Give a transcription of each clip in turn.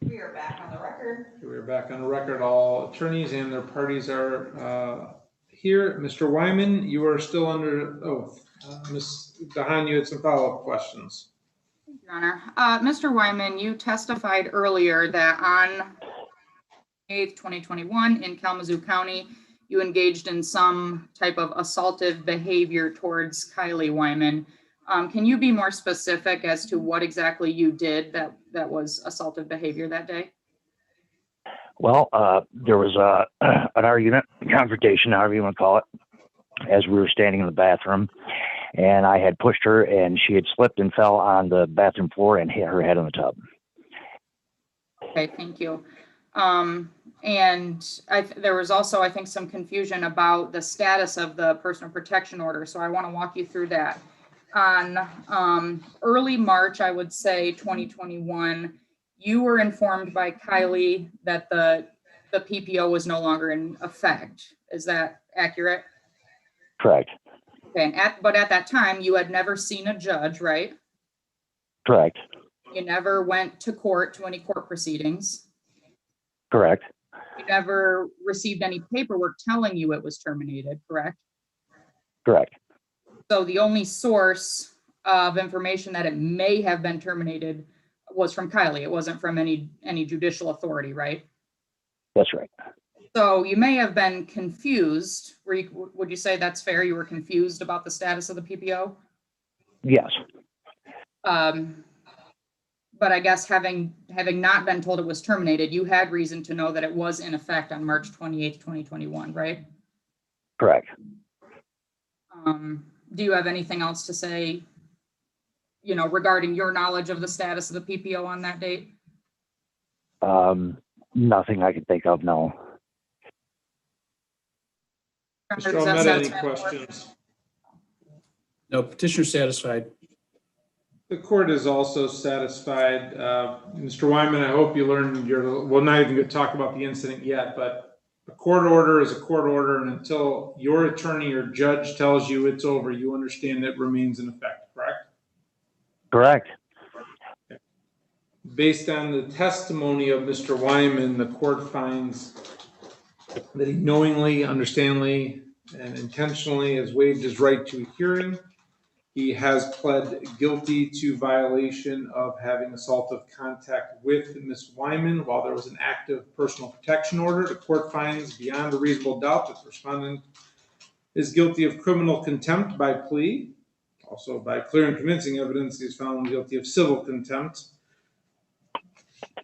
We are back on the record. We are back on the record. All attorneys and their parties are here. Mr. Wyman, you are still under oath. Ms. DeHaan, you had some follow-up questions. Thank you, Your Honor. Mr. Wyman, you testified earlier that on 8th, 2021 in Kalamazoo County, you engaged in some type of assaultive behavior towards Kylie Wyman. Can you be more specific as to what exactly you did that was assaultive behavior that day? Well, there was an argument, confrontation, however you want to call it, as we were standing in the bathroom, and I had pushed her, and she had slipped and fell on the bathroom floor and hit her head on the tub. Okay, thank you. And there was also, I think, some confusion about the status of the personal protection order, so I want to walk you through that. On early March, I would say 2021, you were informed by Kylie that the PPO was no longer in effect. Is that accurate? Correct. Okay, but at that time, you had never seen a judge, right? Correct. You never went to court, to any court proceedings. Correct. You never received any paperwork telling you it was terminated, correct? Correct. So the only source of information that it may have been terminated was from Kylie. It wasn't from any judicial authority, right? That's right. So you may have been confused. Would you say that's fair? You were confused about the status of the PPO? Yes. But I guess having not been told it was terminated, you had reason to know that it was in effect on March 28th, 2021, right? Correct. Do you have anything else to say, regarding your knowledge of the status of the PPO on that date? Nothing I can think of, no. Mr. Almeda, any questions? No, petitioner satisfied. The court is also satisfied. Mr. Wyman, I hope you learned we're not even going to talk about the incident yet, but a court order is a court order, and until your attorney or judge tells you it's over, you understand it remains in effect, correct? Correct. Okay. Based on the testimony of Mr. Wyman, the court finds that he knowingly, understandingly, and intentionally has waived his right to a hearing. He has pled guilty to violation of having assaultive contact with Ms. Wyman while there was an active personal protection order. The court finds beyond a reasonable doubt that the respondent is guilty of criminal contempt by plea. Also, by clear and convincing evidence, he is found guilty of civil contempt.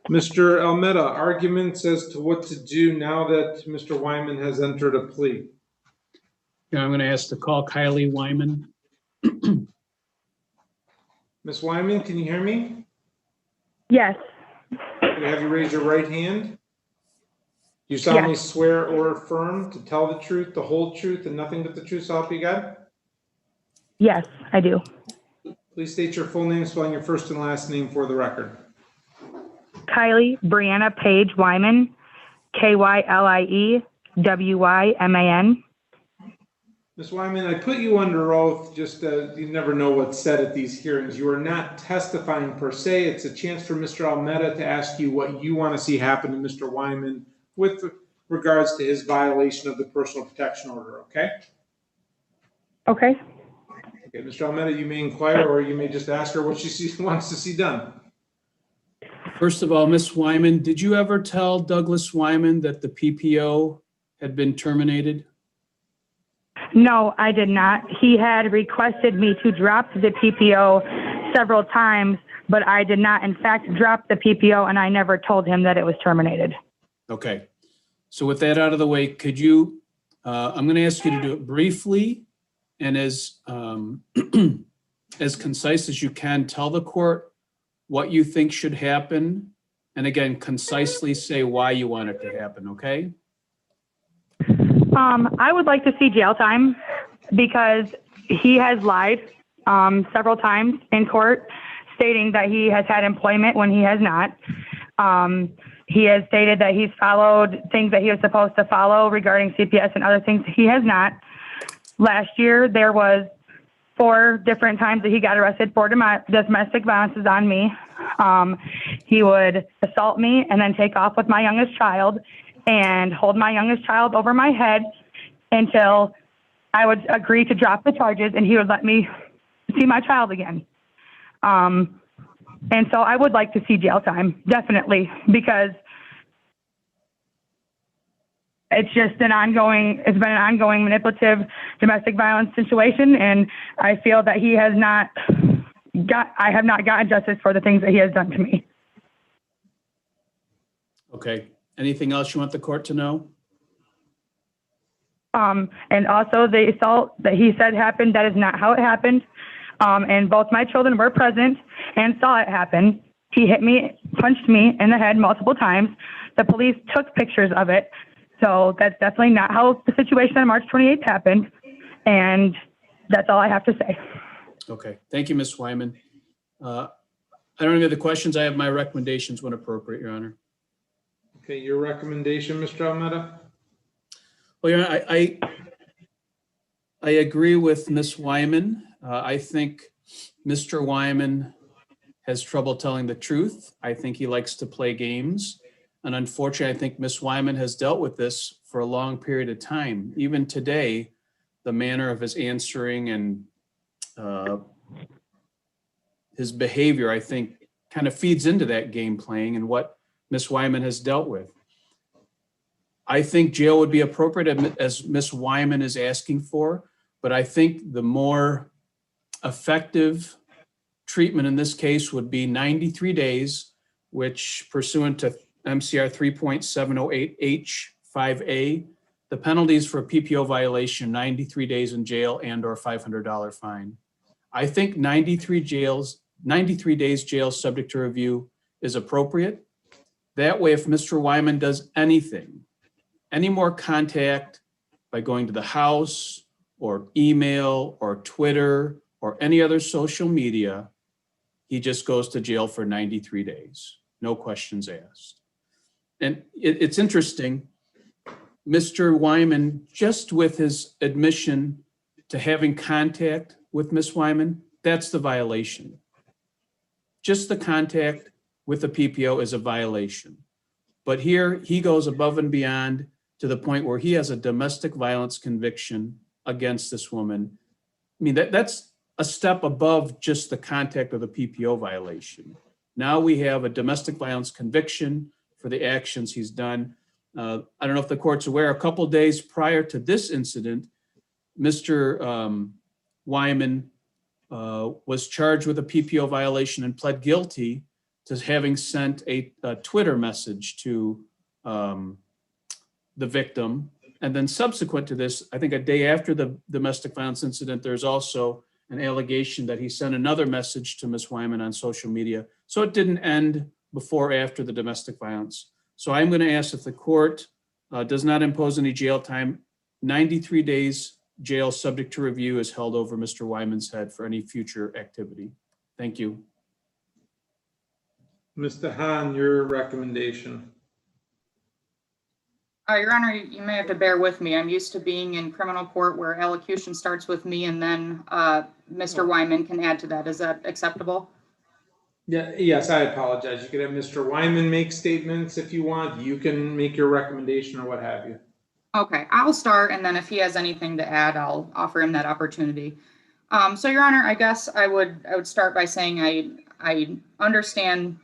Mr. Almeda, arguments as to what to do now that Mr. Wyman has entered a plea. Yeah, I'm going to ask to call Kylie Wyman. Ms. Wyman, can you hear me? Yes. Could I have you raise your right hand? Do you solemnly swear or affirm to tell the truth, the whole truth, and nothing but the truth, so help you God? Yes, I do. Please state your full name, spelling your first and last name for the record. Kylie Brianna Page Wyman, KYLIEWYMAN. Ms. Wyman, I put you under oath, just you never know what's said at these hearings. You are not testifying per se. It's a chance for Mr. Almeda to ask you what you want to see happen to Mr. Wyman with regards to his violation of the personal protection order, okay? Okay. Okay, Mr. Almeda, you may inquire or you may just ask her what she wants to see done. First of all, Ms. Wyman, did you ever tell Douglas Wyman that the PPO had been terminated? No, I did not. He had requested me to drop the PPO several times, but I did not, in fact, drop the PPO, and I never told him that it was terminated. Okay. So with that out of the way, could you, I'm going to ask you to do it briefly and as concise as you can. Tell the court what you think should happen. And again, concisely say why you want it to happen, okay? I would like to see jail time because he has lied several times in court, stating that he has had employment when he has not. He has stated that he's followed things that he was supposed to follow regarding CPS and other things. He has not. Last year, there was 4 different times that he got arrested for domestic violence on me. He would assault me and then take off with my youngest child and hold my youngest child over my head until I would agree to drop the charges and he would let me see my child again. And so I would like to see jail time, definitely, because it's just been an ongoing manipulative domestic violence situation. And I feel that I have not gotten justice for the things that he has done to me. Okay. Anything else you want the court to know? And also the assault that he said happened, that is not how it happened. And both my children were present and saw it happen. He hit me, punched me in the head multiple times. The police took pictures of it. So that's definitely not how the situation on March 28th happened. And that's all I have to say. Okay. Thank you, Ms. Wyman. I don't have any other questions. I have my recommendations when appropriate, Your Honor. Okay, your recommendation, Mr. Almeda? Well, Your Honor, I agree with Ms. Wyman. I think Mr. Wyman has trouble telling the truth. I think he likes to play games. And unfortunately, I think Ms. Wyman has dealt with this for a long period of time. Even today, the manner of his answering and his behavior, I think, kind of feeds into that game playing and what Ms. Wyman has dealt with. I think jail would be appropriate as Ms. Wyman is asking for, but I think the more effective treatment in this case would be 93 days, which pursuant to MCR 3.708H5A, the penalties for a PPO violation, 93 days in jail and or $500 fine. I think 93 days jail subject to review is appropriate. That way, if Mr. Wyman does anything, any more contact by going to the house or email or Twitter or any other social media, he just goes to jail for 93 days. No questions asked. And it's interesting, Mr. Wyman, just with his admission to having contact with Ms. Wyman, that's the violation. Just the contact with the PPO is a violation. But here he goes above and beyond to the point where he has a domestic violence conviction against this woman. I mean, that's a step above just the contact of the PPO violation. Now we have a domestic violence conviction for the actions he's done. I don't know if the court's aware, a couple of days prior to this incident, Mr. Wyman was charged with a PPO violation and pled guilty to having sent a Twitter message to the victim. And then subsequent to this, I think a day after the domestic violence incident, there's also an allegation that he sent another message to Ms. Wyman on social media. So it didn't end before or after the domestic violence. So I'm going to ask if the court does not impose any jail time, 93 days jail subject to review is held over Mr. Wyman's head for any future activity. Thank you. Mr. Hahn, your recommendation. Your Honor, you may have to bear with me. I'm used to being in criminal court where elocution starts with me and then Mr. Wyman can add to that. Is that acceptable? Yeah, yes, I apologize. You could have Mr. Wyman make statements if you want. You can make your recommendation or what have you. Okay, I'll start, and then if he has anything to add, I'll offer him that opportunity. So, Your Honor, I guess I would start by saying I understand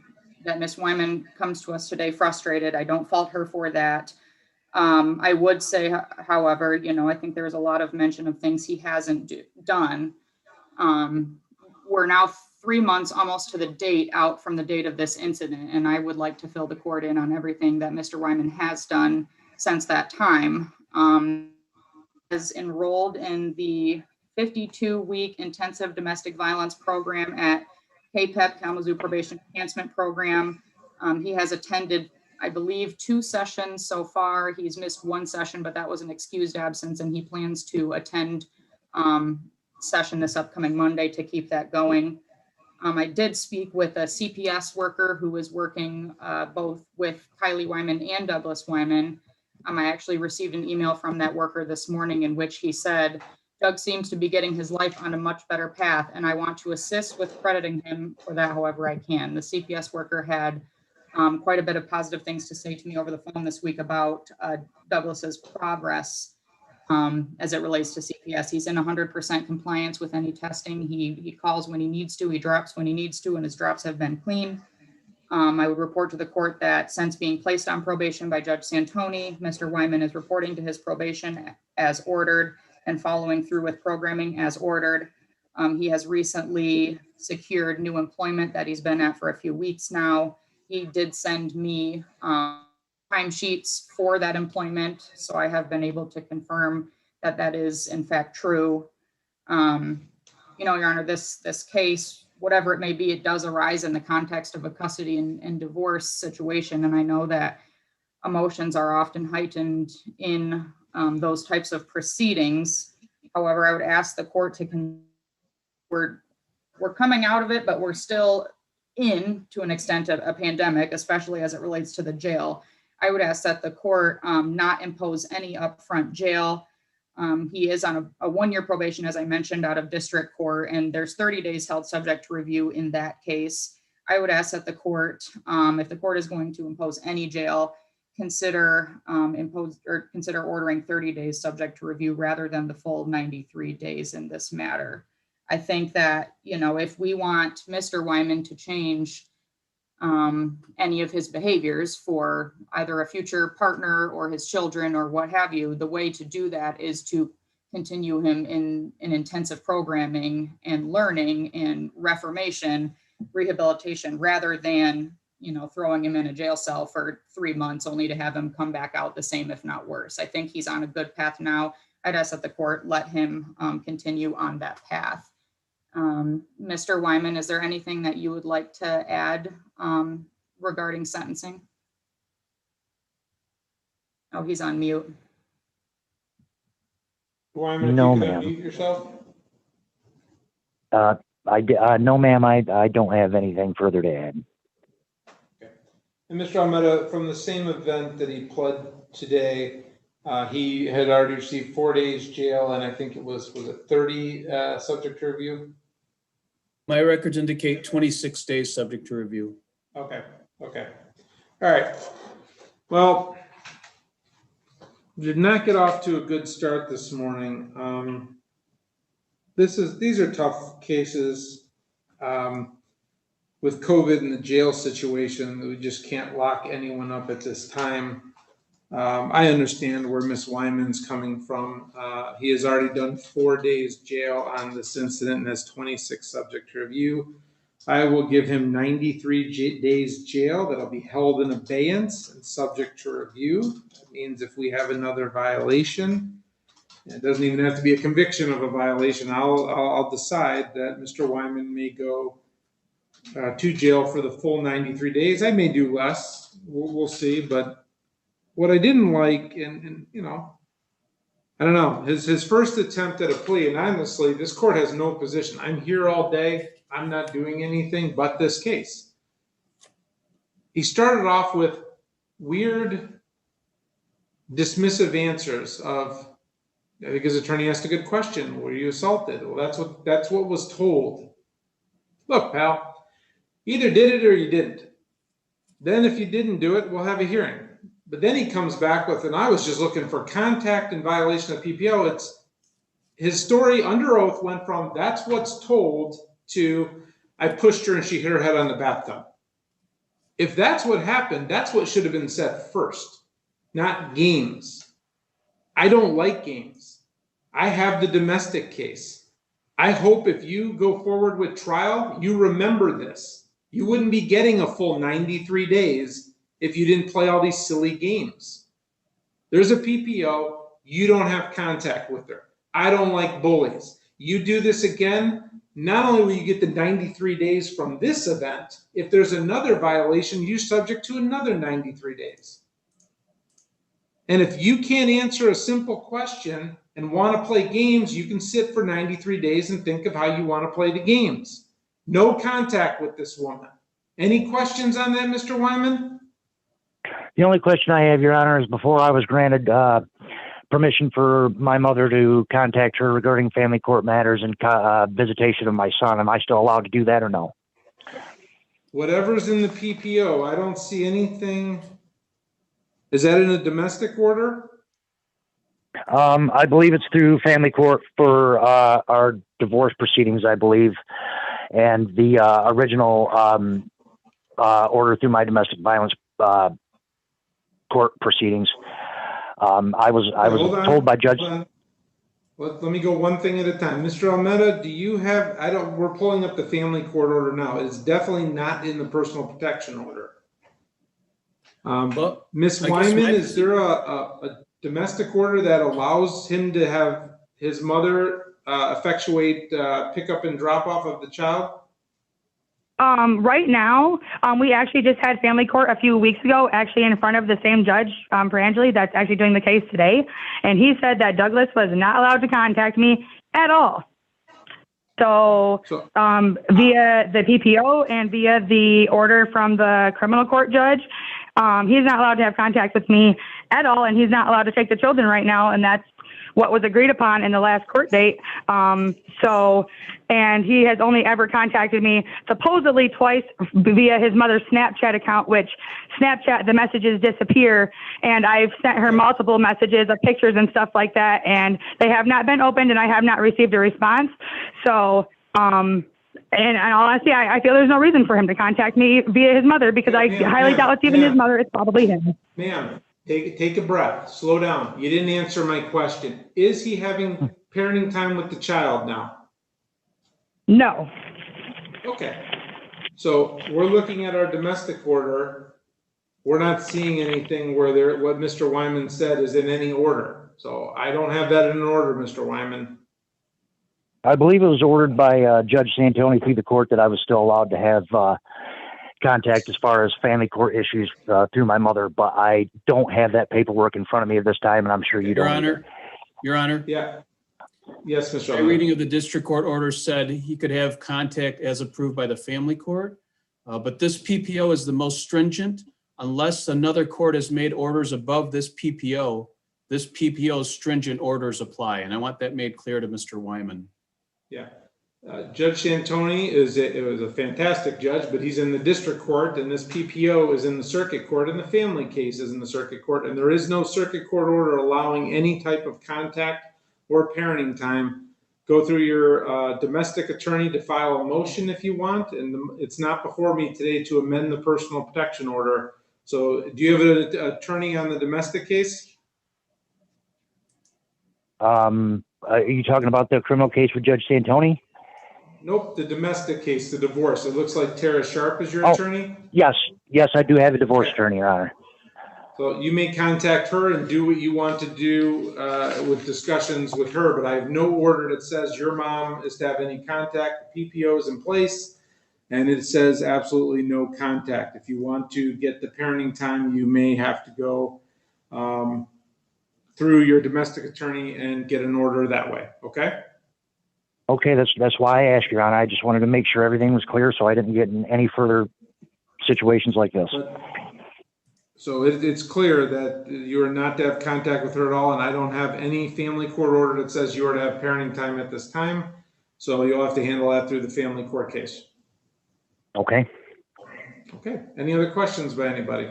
that Ms. Wyman comes to us today frustrated. I don't fault her for that. I would say, however, I think there's a lot of mention of things he hasn't done. We're now 3 months almost to the date out from the date of this incident, and I would like to fill the court in on everything that Mr. Wyman has done since that time. Is enrolled in the 52-week intensive domestic violence program at KPEP, Kalamazoo Probation Enhancement Program. He has attended, I believe, 2 sessions so far. He's missed 1 session, but that was an excused absence, and he plans to attend session this upcoming Monday to keep that going. I did speak with a CPS worker who was working both with Kylie Wyman and Douglas Wyman. I actually received an email from that worker this morning in which he said Doug seems to be getting his life on a much better path, and I want to assist with crediting him for that however I can. The CPS worker had quite a bit of positive things to say to me over the phone this week about Douglas's progress as it relates to CPS. He's in 100% compliance with any testing. He calls when he needs to, he drops when he needs to, and his drops have been clean. I would report to the court that since being placed on probation by Judge Santoni, Mr. Wyman is reporting to his probation as ordered and following through with programming as ordered. He has recently secured new employment that he's been at for a few weeks now. He did send me timesheets for that employment, so I have been able to confirm that that is in fact true. Your Honor, this case, whatever it may be, it does arise in the context of a custody and divorce situation, and I know that emotions are often heightened in those types of proceedings. However, I would ask the court to we're coming out of it, but we're still in, to an extent, a pandemic, especially as it relates to the jail. I would ask that the court not impose any upfront jail. He is on a one-year probation, as I mentioned, out of district court, and there's 30 days held subject to review in that case. I would ask that the court, if the court is going to impose any jail, consider ordering 30 days subject to review rather than the full 93 days in this matter. I think that, if we want Mr. Wyman to change any of his behaviors for either a future partner or his children or what have you, the way to do that is to continue him in intensive programming and learning and reformation, rehabilitation, rather than, throwing him in a jail cell for 3 months only to have him come back out the same, if not worse. I think he's on a good path now. I'd ask that the court let him continue on that path. Mr. Wyman, is there anything that you would like to add regarding sentencing? Oh, he's on mute. Wyman, No, if you could ma'am. unmute yourself. No, ma'am, I don't have anything further to add. Okay. And Mr. Almeida, from the same event that he pled today, he had already received 4 days jail, and I think it was it 30 subject to review? My records indicate 26 days subject to review. Okay. All right. Well, we did not get off to a good start this morning. These are tough cases with COVID and the jail situation. We just can't lock anyone up at this time. I understand where Ms. Wyman's coming from. He has already done 4 days jail on this incident and has 26 subject to review. I will give him 93 days jail that'll be held in abeyance and subject to review. That means if we have another violation, it doesn't even have to be a conviction of a violation, I'll decide that Mr. Wyman may go to jail for the full 93 days. I may do less. We'll see, but what I didn't like, and I don't know, his first attempt at a plea, and honestly, this court has no position. I'm here all day. I'm not doing anything but this case. He started off with weird, dismissive answers of, I think his attorney asked a good question. Were you assaulted? Well, that's what was told. Look, pal, either did it or you didn't. Then if you didn't do it, we'll have a hearing. But then he comes back with, and I was just looking for contact in violation of PPO. It's his story under oath went from that's what's told to I pushed her and she hit her head on the bathtub. If that's what happened, that's what should have been said first, not games. I don't like games. I have the domestic case. I hope if you go forward with trial, you remember this. You wouldn't be getting a full 93 days if you didn't play all these silly games. There's a PPO, you don't have contact with her. I don't like bullies. You do this again, not only will you get the 93 days from this event, if there's another violation, you're subject to another 93 days. And if you can't answer a simple question and want to play games, you can sit for 93 days and think of how you want to play the games. No contact with this woman. Any questions on that, Mr. Wyman? The only question I have, Your Honor, is before I was granted permission for my mother to contact her regarding family court matters and visitation of my son. Am I still allowed to do that or no? Whatever's in the PPO, I don't see anything. Is that in a domestic order? I believe it's through family court for our divorce proceedings, I believe, and the original order through my domestic violence court proceedings. I was Hold on, told by Judge. hold on. Let me go one thing at a time. Mr. Almeida, do you have, we're pulling up the family court order now. It's definitely not in the personal protection order. Well, Ms. I guess Wyman, my- is there a domestic order that allows him to have his mother effectuate pickup and drop off of the child? Right now, we actually just had family court a few weeks ago, actually in front of the same judge, Pierangeli, that's actually doing the case today. And he said that Douglas was not allowed to contact me at all. So, via the PPO and via the order from the criminal court judge, he's not allowed to have contact with me at all, and he's not allowed to take the children right now, and that's what was agreed upon in the last court date. And he has only ever contacted me supposedly twice via his mother's Snapchat account, which Snapchat, the messages disappear. And I've sent her multiple messages of pictures and stuff like that, and they have not been opened, and I have not received a response. So, and in honesty, I feel there's no reason for him to contact me via his mother, because I highly doubt it's even his mother. It's probably him. Ma'am, take a breath, slow down. You didn't answer my question. Is he having parenting time with the child now? No. Okay. So we're looking at our domestic order. We're not seeing anything where what Mr. Wyman said is in any order. So I don't have that in an order, Mr. Wyman. I believe it was ordered by Judge Santoni through the court that I was still allowed to have contact as far as family court issues through my mother, but I don't have that paperwork in front of me at this time, and I'm sure you don't. Your Honor. Yeah. Yes, Mr. My Almeida. reading of the district court order said he could have contact as approved by the family court. But this PPO is the most stringent. Unless another court has made orders above this PPO's stringent orders apply. And I want that made clear to Mr. Wyman. Yeah. Judge Santoni was a fantastic judge, but he's in the district court, and this PPO is in the circuit court, and the family case is in the circuit court, and there is no circuit court order allowing any type of contact or parenting time. Go through your domestic attorney to file a motion if you want, and it's not before me today to amend the personal protection order. So do you have an attorney on the domestic case? Are you talking about the criminal case with Judge Santoni? Nope, the domestic case, the divorce. It looks like Tara Sharp is your attorney? Yes, I do have a divorce attorney, Your Honor. So you may contact her and do what you want to do with discussions with her, but I have no order that says your mom is to have any contact. The PPO is in place, and it says absolutely no contact. If you want to get the parenting time, you may have to go through your domestic attorney and get an order that way, okay? Okay, that's why I asked, Your Honor. I just wanted to make sure everything was clear so I didn't get in any further situations like this. So it's clear that you are not to have contact with her at all, and I don't have any family court order that says you are to have parenting time at this time. So you'll have to handle that through the family court case. Okay. Okay. Any other questions by anybody?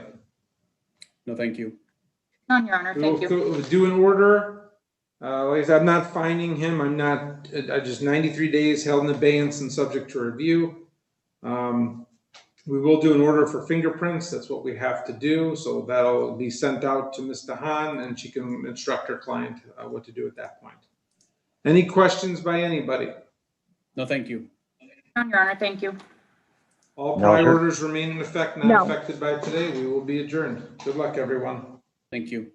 No, thank you. None, Your Honor. Thank you. We'll do an order. Like I said, I'm not finding him. I just 93 days held in abeyance and subject to review. We will do an order for fingerprints. That's what we have to do. So that'll be sent out to Ms. DeHaan, and she can instruct her client what to do at that point. Any questions by anybody? No, thank you. None, Your Honor. Thank you. All No, prior sir. orders remain in effect, not No. affected by today. We will be adjourned. Good luck, everyone. Thank you.